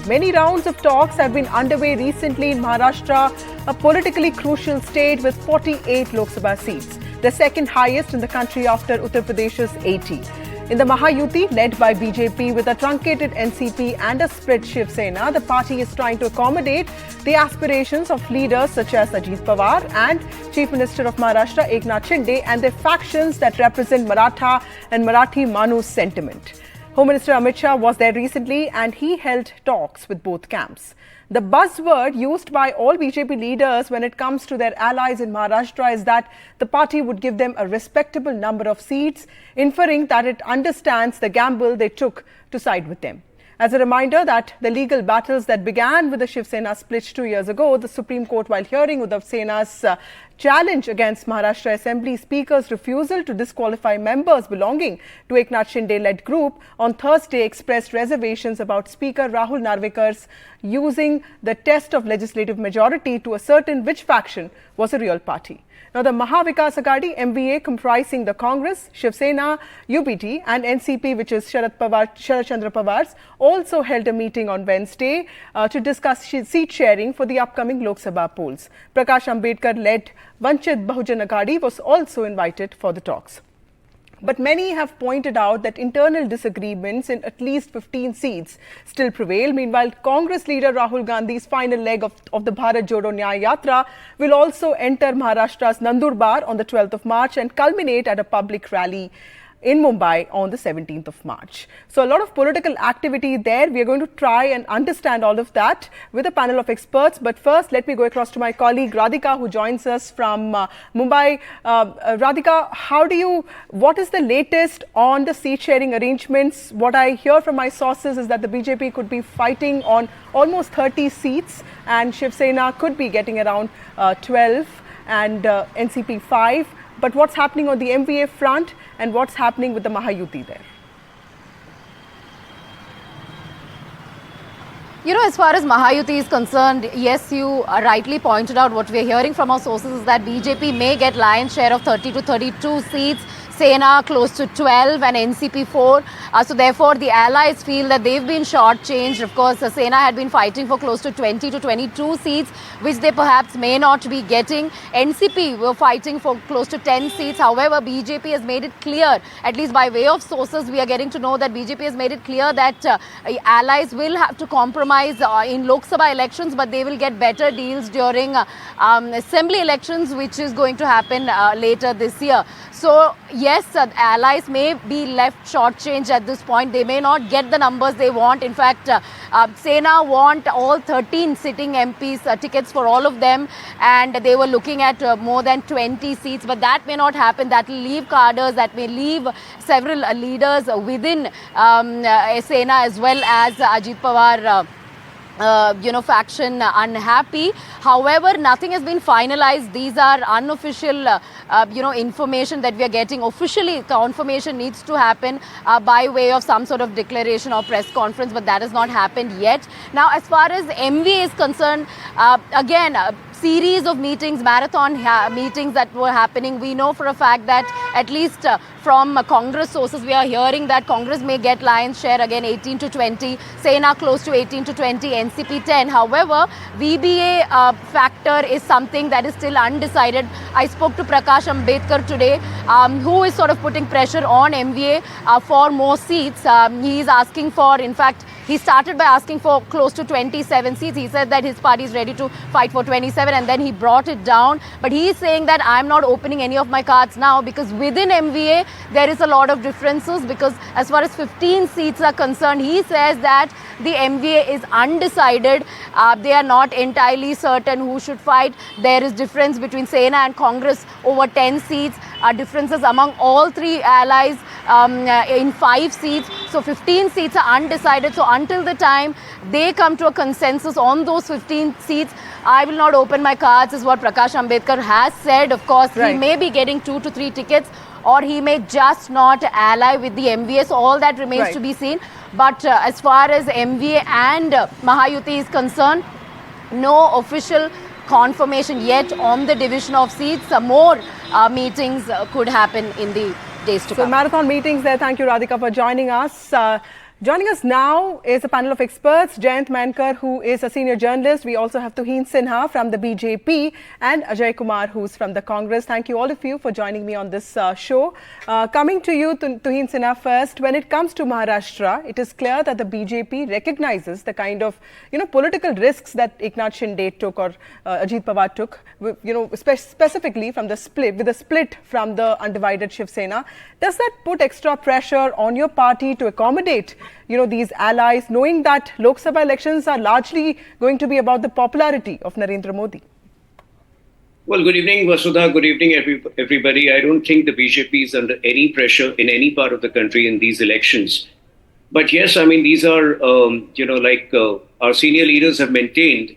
Many rounds of talks have been underway recently in Maharashtra, a politically crucial state with 48 Lok Sabha seats, the second highest in the country after Uttar Pradesh's 80. In the Mahayuti, led by BJP with a truncated NCP and a split Shiv Sena, the party is trying to accommodate the aspirations of leaders such as Ajit Pawar and Chief Minister of Maharashtra Eknath Shinde and their factions that represent Maratha and Marathi manoos sentiment. Home Minister Amit Shah was there recently and he held talks with both camps. The buzzword used by all BJP leaders when it comes to their allies in Maharashtra is that the party would give them a respectable number of seats, inferring that it understands the gamble they took to side with them. As a reminder that the legal battles that began with the Shiv Sena split 2 years ago, the Supreme Court, while hearing Uddhav Sena's challenge against Maharashtra Assembly Speaker's refusal to disqualify members belonging to Eknath Shinde-led group, on Thursday expressed reservations about Speaker Rahul Narvekar's using the test of legislative majority to ascertain which faction was a real party. Now, the Maha Vikas Aghadi MVA comprising the Congress, Shiv Sena, UPT and NCP, which is Sharadchandra Pawar's, also held a meeting on Wednesday to discuss seat sharing for the upcoming Lok Sabha polls. Prakash Ambedkar-led Vanchit Bahujan Aghadi was also invited for the talks. But many have pointed out that internal disagreements in at least 15 seats still prevail. Meanwhile, Congress leader Rahul Gandhi's final leg of the Bharat Jodo Nyay Yatra will also enter Maharashtra's Nandurbar on the 12th of March and culminate at a public rally in Mumbai on the 17th of March. So a lot of political activity there. We are going to try and understand all of that with a panel of experts. But first, let me go across to my colleague Radhika, who joins us from Mumbai. Radhika, what is the latest on the seat sharing arrangements? What I hear from my sources is that the BJP could be fighting on almost 30 seats and Shiv Sena could be getting around 12 and NCP 5. But what's happening on the MVA front and what's happening with the Mahayuti there? You know, as far as Mahayuti is concerned, yes, you rightly pointed out what we're hearing from our sources is that BJP may get lion's share of 30 to 32 seats, Sena close to 12 and NCP 4. So therefore, the allies feel that they've been shortchanged. Of course, Sena had been fighting for close to 20 to 22 seats, which they perhaps may not be getting. NCP were fighting for close to 10 seats. However, BJP has made it clear, at least by way of sources, we are getting to know that BJP has made it clear that allies will have to compromise in Lok Sabha elections, but they will get better deals during assembly elections, which is going to happen later this year. So, yes, allies may be left shortchanged at this point. They may not get the numbers they want. In fact, Sena want all 13 sitting MPs tickets for all of them, and they were looking at more than 20 seats. But that may not happen. That will leave cadres, that may leave several leaders within Sena as well as Ajit Pawar faction unhappy. However, nothing has been finalized. These are unofficial, information that we are getting. Officially, confirmation needs to happen by way of some sort of declaration or press conference, but that has not happened yet. Now, as far as MV is concerned, again, series of meetings, marathon meetings that were happening. We know for a fact that at least from Congress sources, we are hearing that Congress may get lion's share again 18 to 20, Sena close to 18 to 20, NCP 10. However, VBA factor is something that is still undecided. I spoke to Prakash Ambedkar today, who is sort of putting pressure on MVA for more seats. He is asking for, in fact, he started by asking for close to 27 seats. He said that his party is ready to fight for 27 and then he brought it down. But he is saying that I'm not opening any of my cards now because within MVA there is a lot of differences, because as far as 15 seats are concerned, he says that the MVA is undecided. They are not entirely certain who should fight. There is difference between Sena and Congress over 10 seats. Differences among all three allies in 5 seats. So 15 seats are undecided. So until the time they come to a consensus on those 15 seats, I will not open my cards, is what Prakash Ambedkar has said. Of course, right, he may be getting 2 to 3 tickets, or he may just not ally with the MVA. So all that remains to be seen. But as far as MVA and Mahayuti is concerned, no official confirmation yet on the division of seats. More meetings could happen in the days to come. So marathon meetings there. Thank you, Radhika, for joining us. Joining us now is a panel of experts, Jayant Mankar, who is a senior journalist. We also have Tuhin Sinha from the BJP and Ajay Kumar, who's from the Congress. Thank you all of you for joining me on this show. Coming to you, Tuhin Sinha first. When it comes to Maharashtra, it is clear that the BJP recognizes the kind of, political risks that Eknath Shinde took or Ajit Pawar took, specifically from the split from the undivided Shiv Sena. Does that put extra pressure on your party to accommodate these allies, knowing that Lok Sabha elections are largely going to be about the popularity of Narendra Modi? Well, good evening, Vasudha. Good evening, everybody. I don't think the BJP is under any pressure in any part of the country in these elections. But yes, I mean, these are, our senior leaders have maintained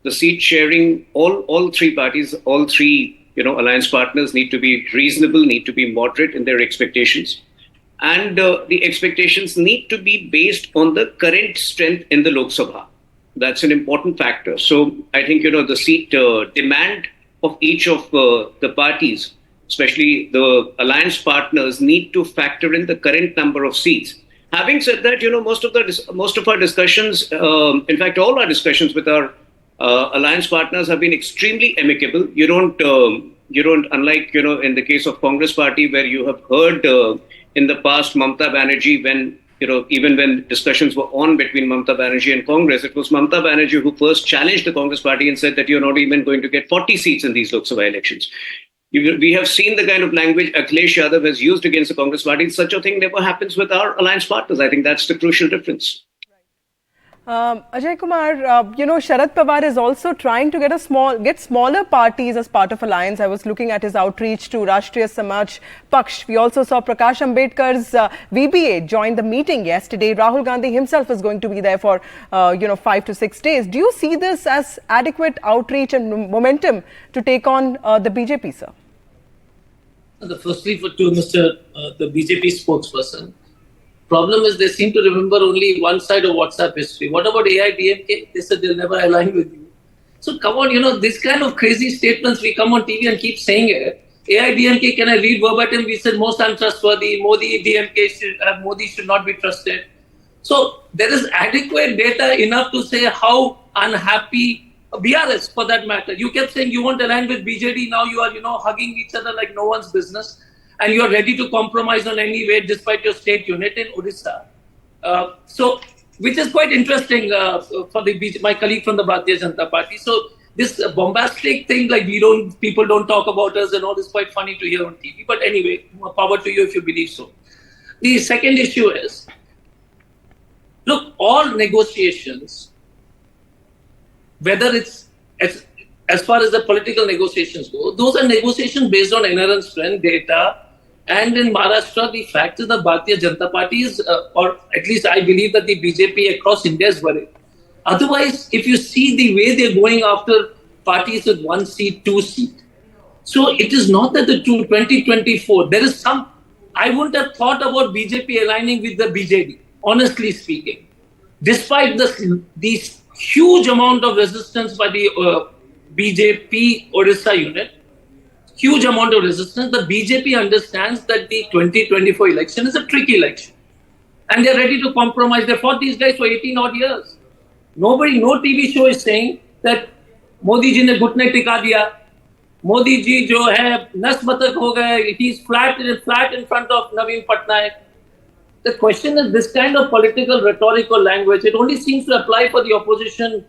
the seat sharing. All three parties, all three, alliance partners need to be reasonable, need to be moderate in their expectations. And the expectations need to be based on the current strength in the Lok Sabha. That's an important factor. So I think, the seat demand of each of the parties, especially the alliance partners, need to factor in the current number of seats. Having said that, most of our discussions, in fact, all our discussions with our alliance partners have been extremely amicable. You don't, unlike, in the case of Congress party, where you have heard in the past Mamata Banerjee, when, even when discussions were on between Mamata Banerjee and Congress, it was Mamata Banerjee who first challenged the Congress party and said that you're not even going to get 40 seats in these Lok Sabha elections. We have seen the kind of language Akhilesh Yadav has used against the Congress party. Such a thing never happens with our alliance partners. I think that's the crucial difference. Ajay Kumar, Sharad Pawar is also trying to get smaller parties as part of alliance. I was looking at his outreach to Rashtriya Samaj Paksh. We also saw Prakash Ambedkar's VBA join the meeting yesterday. Rahul Gandhi himself is going to be there for 5 to 6 days. Do you see this as adequate outreach and momentum to take on the BJP, sir? Firstly, to the BJP spokesperson. Problem is they seem to remember only one side of WhatsApp history. What about AIDMK? They said they'll never align with you. So come on, this kind of crazy statements, we come on TV and keep saying it. AIDMK, can I read verbatim? We said most untrustworthy. Modi should not be trusted. So there is adequate data enough to say how unhappy BRS, for that matter. You kept saying you won't align with BJD. Now you are, hugging each other like no one's business. And you are ready to compromise on any way despite your state unit in Odisha. Which is quite interesting for my colleague from the Bharatiya Janata Party. So this bombastic thing, like people don't talk about us and all, is quite funny to hear on TV. But anyway, more power to you if you believe so. The second issue is, look, all negotiations, whether it's as far as the political negotiations go, those are negotiations based on inherent strength, data. And in Maharashtra, the fact is the Bharatiya Janata Party is, or at least I believe that the BJP across India is worried. Otherwise, if you see the way they're going after parties with 1 seat, 2 seat. So it is not that the 2024, there is some, I wouldn't have thought about BJP aligning with the BJD, honestly speaking. Despite this huge amount of resistance by the BJP Odisha unit, huge amount of resistance, the BJP understands that the 2024 election is a tricky election. And they're ready to compromise. They fought these guys for 18 odd years. No TV show is saying that Modi ji ne ghutne tika diya. Modi ji jo hai, nas batak ho gaye, he's flat in front of Naveen Patnaik. The question is this kind of political rhetorical language, it only seems to apply for the opposition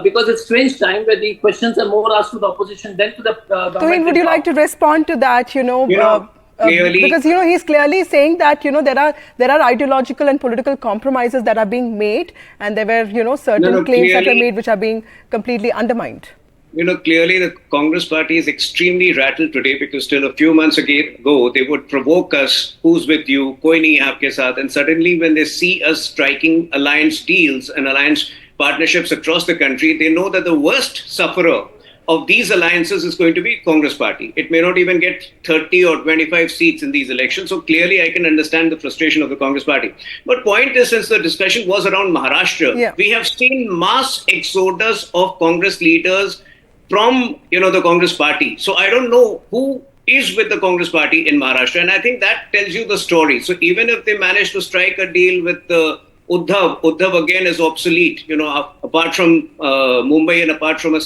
because it's strange time where the questions are more asked to the opposition than to the government. Tuhin, would you like to respond to that, clearly, because, he's clearly saying that, there are ideological and political compromises that are being made, and there were, certain claims that are made which are being completely undermined. Clearly the Congress party is extremely rattled today because till a few months ago, they would provoke us, who's with you, koi nahi hai aapke saath. And suddenly when they see us striking alliance deals and alliance partnerships across the country, they know that the worst sufferer of these alliances is going to be Congress party. It may not even get 30 or 25 seats in these elections. So clearly I can understand the frustration of the Congress party. But point is, since the discussion was around Maharashtra, we have seen mass exodus of Congress leaders from, the Congress party. So I don't know who is with the Congress party in Maharashtra. And I think that tells you the story. So even if they manage to strike a deal with the Uddhav again is obsolete. Apart from Mumbai and apart from a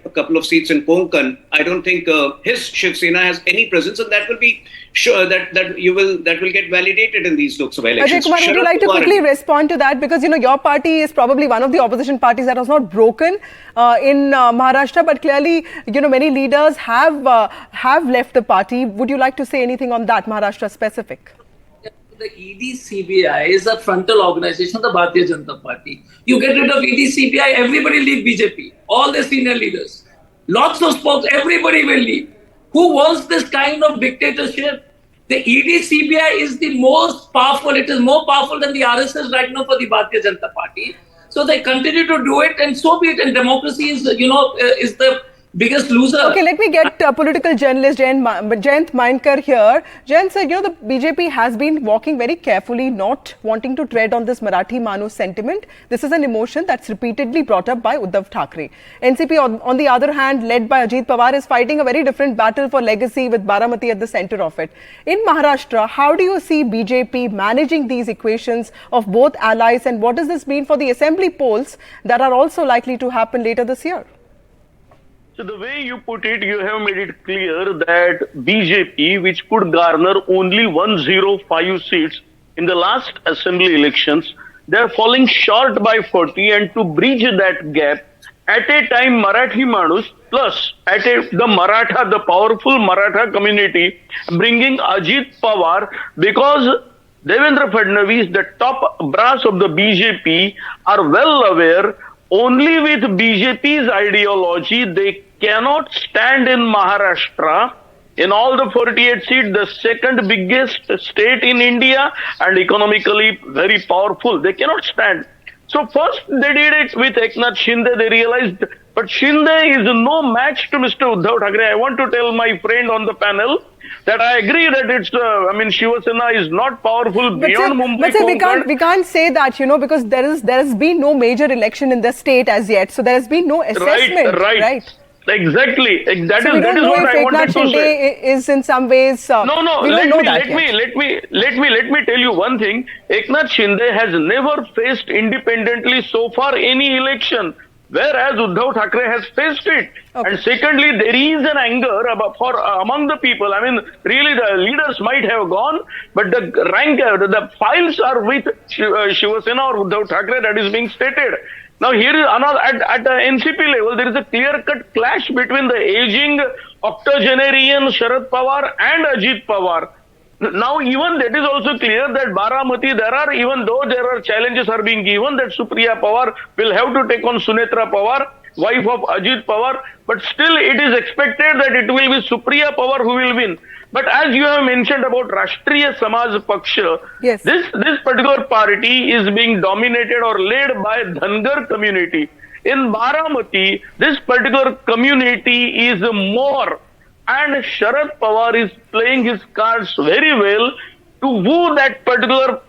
couple of seats in Konkan, I don't think his Shiv Sena has any presence, and that will be sure that will get validated in these Lok Sabha elections. Ajay Kumar, would you like to quickly respond to that? Because your party is probably one of the opposition parties that was not broken in Maharashtra, but clearly many leaders have left the party. Would you like to say anything on that, Maharashtra specific? The ED CBI is a frontal organization of the Bharatiya Janata Party. You get rid of ED CBI, everybody leave BJP. All the senior leaders. Lots of spokes, everybody will leave. Who wants this kind of dictatorship? The ED CBI is the most powerful. It is more powerful than the RSS right now for the Bharatiya Janata Party. So they continue to do it, and so be it. And democracy is the biggest loser. Okay, let me get political journalist Jayant Mainkar here. Jayant said, the BJP has been walking very carefully, not wanting to tread on this Marathi manoos sentiment. This is an emotion that's repeatedly brought up by Uddhav Thackeray. NCP, on the other hand, led by Ajit Pawar, is fighting a very different battle for legacy with Baramati at the center of it. In Maharashtra, how do you see BJP managing these equations of both allies, and what does this mean for the assembly polls that are also likely to happen later this year? So the way you put it, you have made it clear that BJP, which could garner only 105 seats in the last assembly elections, they are falling short by 40, and to bridge that gap, at a time Marathi Manus plus the powerful Maratha community bringing Ajit Pawar, because Devendra Fadnavis, the top brass of the BJP, are well aware only with BJP's ideology they cannot stand in Maharashtra. In all the 48 seats, the second biggest state in India and economically very powerful. They cannot stand. So first they did it with Eknath Shinde. They realized, but Shinde is no match to Mr. Uddhav Thackeray. I want to tell my friend on the panel that I agree that Shiv Sena is not powerful beyond Mumbai. But we can't say that, because there has been no major election in the state as yet. So there has been no assessment. Right. Exactly. That is what I wanted to say. Is in some ways. Let me tell you one thing. Eknath Shinde has never faced independently so far any election, whereas Uddhav Thackeray has faced it. Okay. And secondly, there is an anger among the people. I mean, really, the leaders might have gone, but the files are with Shiv Sena or Uddhav Thackeray, that is being stated. Now, here is another, at the NCP level, there is a clear-cut clash between the aging octogenarian Sharad Pawar and Ajit Pawar. Now, even that is also clear that Baramati, even though there are challenges are being given, that Supriya Pawar will have to take on Sunetra Pawar, wife of Ajit Pawar, but still it is expected that it will be Supriya Pawar who will win. But as you have mentioned about Rashtriya Samaj Paksha, yes, this particular party is being dominated or led by Dhangar community. In Baramati, this particular community is more, and Sharad Pawar is playing his cards very well to woo that particular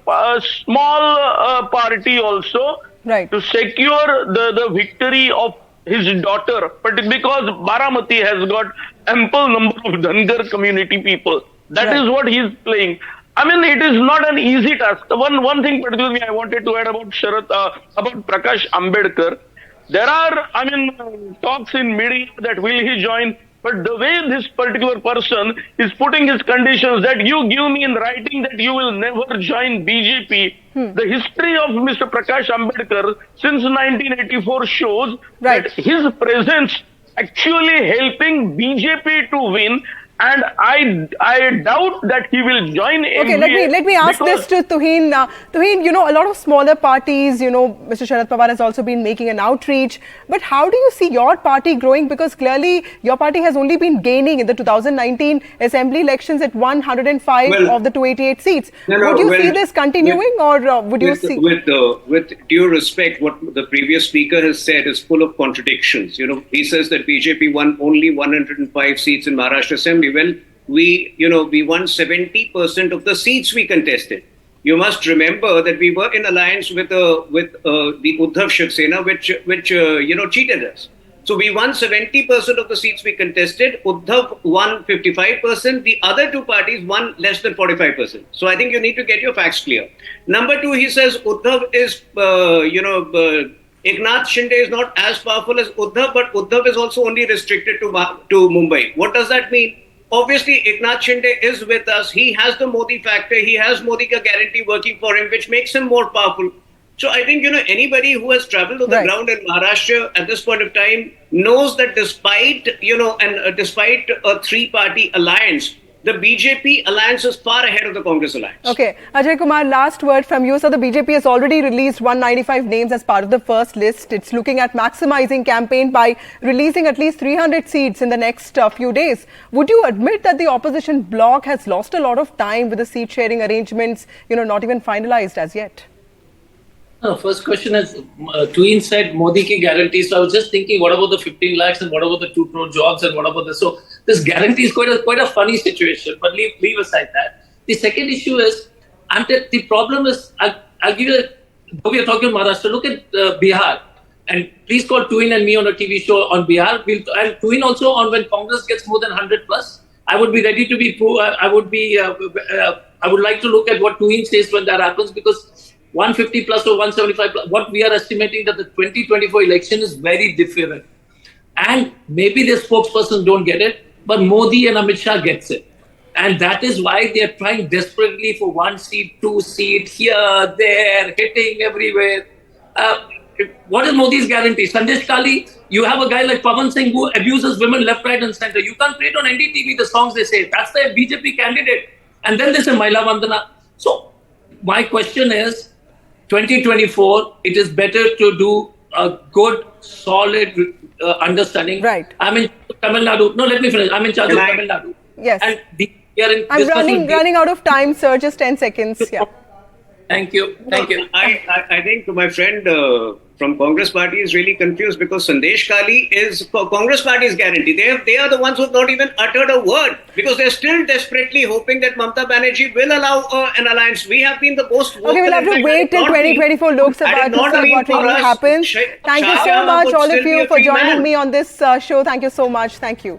small party also, right, to secure the victory of his daughter, but because Baramati has got ample number of Dhangar community people. That is what he is playing. I mean, it is not an easy task. One thing particularly I wanted to add about about Prakash Ambedkar. There are, talks in media that will he join, but the way this particular person is putting his conditions that you give me in writing that you will never join BJP, the history of Mr. Prakash Ambedkar since 1984 shows that his presence actually helping BJP to win, and I doubt that he will join. Okay, let me ask this to Tuhin. Tuhin, a lot of smaller parties, Mr. Sharad Pawar has also been making an outreach. But how do you see your party growing? Because clearly your party has only been gaining in the 2019 assembly elections at 105 of the 288 seats. Would you see this continuing, or would you see? With due respect, what the previous speaker has said is full of contradictions. He says that BJP won only 105 seats in Maharashtra Assembly. Well, we won 70% of the seats we contested. You must remember that we were in alliance with the Uddhav Shiv Sena, which cheated us. So we won 70% of the seats we contested. Uddhav won 55%. The other two parties won less than 45%. So I think you need to get your facts clear. Number two, he says Uddhav is, Eknath Shinde is not as powerful as Uddhav, but Uddhav is also only restricted to Mumbai. What does that mean? Obviously, Eknath Shinde is with us. He has the Modi factor. He has Modi ka guarantee working for him, which makes him more powerful. So I think, anybody who has traveled on the ground in Maharashtra at this point of time knows that despite a three-party alliance, the BJP alliance is far ahead of the Congress alliance. Okay. Ajay Kumar, last word from you. So the BJP has already released 195 names as part of the first list. It's looking at maximizing campaign by releasing at least 300 seats in the next few days. Would you admit that the opposition bloc has lost a lot of time with the seat sharing arrangements, not even finalized as yet? No, first question is, Tween said Modi ki guarantee. So I was just thinking, what about the 15 lakhs and what about the 2 crore jobs and what about this? So this guarantee is quite a funny situation, but leave aside that. The second issue is, the problem is, I'll give you, we are talking Maharashtra, look at Bihar. And please call Tween and me on a TV show on Bihar. And Tween also on when Congress gets more than 100 plus. I would be ready to be, I would like to look at what Tween says when that happens, because 150 plus or 175 plus, what we are estimating that the 2024 election is very different. And maybe the spokespersons don't get it, but Modi and Amit Shah gets it. And that is why they are trying desperately for 1 seat, 2 seats, here, there, hitting everywhere. What is Modi's guarantee? Sandesh Kali, you have a guy like Pawan Singh who abuses women left, right and center. You can't play it on NDTV, the songs they say. That's the BJP candidate. And then they say Maila Vandana. So my question is, 2024, it is better to do a good, solid understanding. Right. I'm in Tamil Nadu. No, let me finish. I'm in charge of Tamil Nadu. Yes. And we are in I'm running out of time, sir. Just 10 seconds. Yeah. Thank you. I think my friend from Congress party is really confused because Sandesh Kali is Congress party's guarantee. They are the ones who have not even uttered a word because they're still desperately hoping that Mamata Banerjee will allow an alliance. We have been the most vocal. Okay, we'll have to wait till 2024 Lok Sabha to see what really happens. Thank you so much, all of you, for joining me on this show. Thank you so much. Thank you.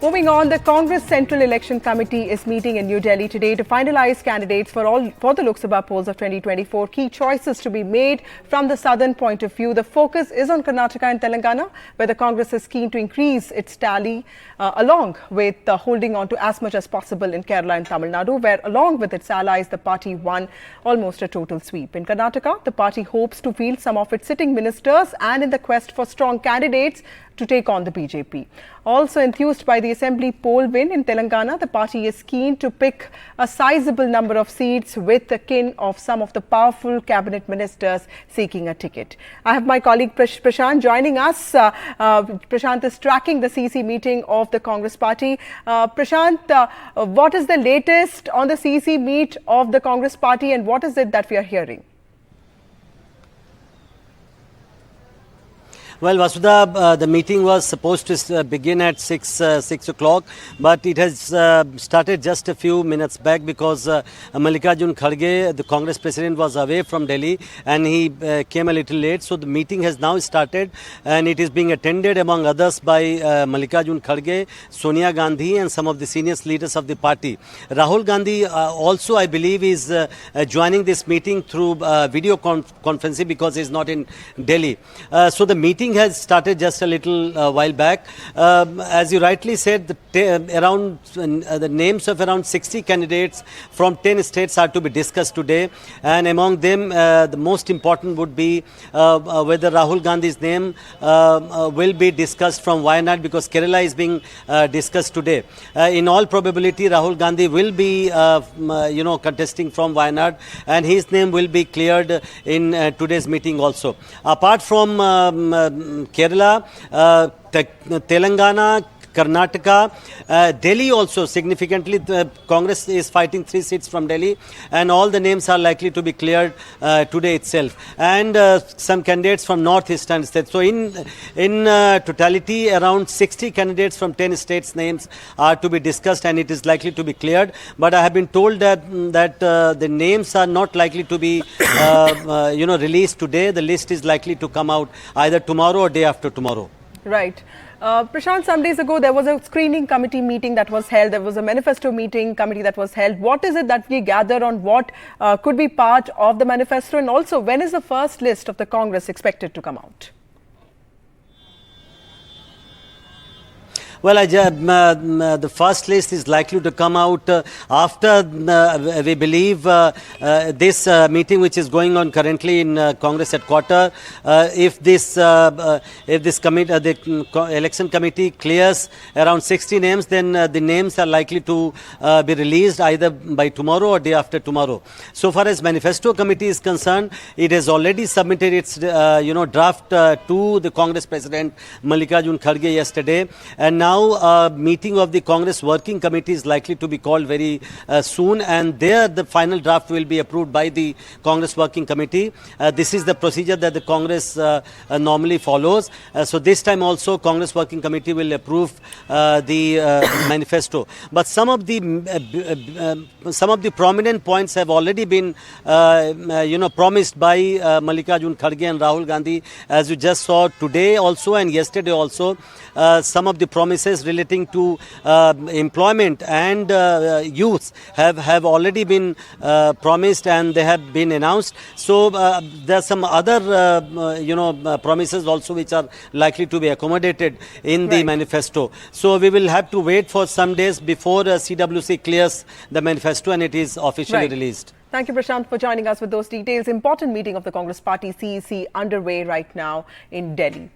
Moving on, the Congress Central Election Committee is meeting in New Delhi today to finalize candidates for the Lok Sabha polls of 2024. Key choices to be made from the southern point of view. The focus is on Karnataka and Telangana, where the Congress is keen to increase its tally, along with holding on to as much as possible in Kerala and Tamil Nadu, where along with its allies, the party won almost a total sweep. In Karnataka, the party hopes to field some of its sitting ministers and in the quest for strong candidates to take on the BJP. Also enthused by the assembly poll win in Telangana, the party is keen to pick a sizable number of seats with the kin of some of the powerful cabinet ministers seeking a ticket. I have my colleague Prashant joining us. Prashant is tracking the CC meeting of the Congress party. Prashant, what is the latest on the CC meet of the Congress party and what is it that we are hearing? Well, Vasudha, the meeting was supposed to begin at 6 o'clock, but it has started just a few minutes back because Mallikarjun Kharge, the Congress president, was away from Delhi and he came a little late. So the meeting has now started and it is being attended, among others, by Mallikarjun Kharge, Sonia Gandhi and some of the senior leaders of the party. Rahul Gandhi also, I believe, is joining this meeting through video conferencing because he is not in Delhi. So the meeting has started just a little while back. As you rightly said, the names of around 60 candidates from 10 states are to be discussed today, and among them the most important would be whether Rahul Gandhi's name will be discussed from Wayanad, because Kerala is being discussed today. In all probability, Rahul Gandhi will be contesting from Wayanad, and his name will be cleared in today's meeting also. Apart from Kerala, Telangana, Karnataka, Delhi also significantly, Congress is fighting 3 seats from Delhi, and all the names are likely to be cleared today itself, and some candidates from northeastern states. So in totality, around 60 candidates from 10 states' names are to be discussed, and it is likely to be cleared. But I have been told that the names are not likely to be released today. The list is likely to come out either tomorrow or day after tomorrow. Right. Prashant, some days ago, there was a screening committee meeting that was held. There was a manifesto meeting committee that was held. What is it that we gather on what could be part of the manifesto? And also, when is the first list of the Congress expected to come out? Well, the first list is likely to come out after, we believe, this meeting which is going on currently in Congress headquarters. If this committee, the election committee clears around 60 names, then the names are likely to be released either by tomorrow or day after tomorrow. So far as manifesto committee is concerned, it has already submitted its draft to the Congress President Mallikarjun Kharge yesterday, and now a meeting of the Congress Working Committee is likely to be called very soon, and there the final draft will be approved by the Congress Working Committee. This is the procedure that the Congress normally follows. So this time also Congress Working Committee will approve the manifesto. But some of the prominent points have already been promised by Mallikarjun Kharge and Rahul Gandhi, as you just saw today also and yesterday also. Some of the promises relating to employment and youth have already been promised, and they have been announced. So there are some other promises also which are likely to be accommodated in the manifesto. So we will have to wait for some days before CWC clears the manifesto and it is officially released. Thank you, Prashant, for joining us with those details. Important meeting of the Congress Party CEC underway right now in Delhi.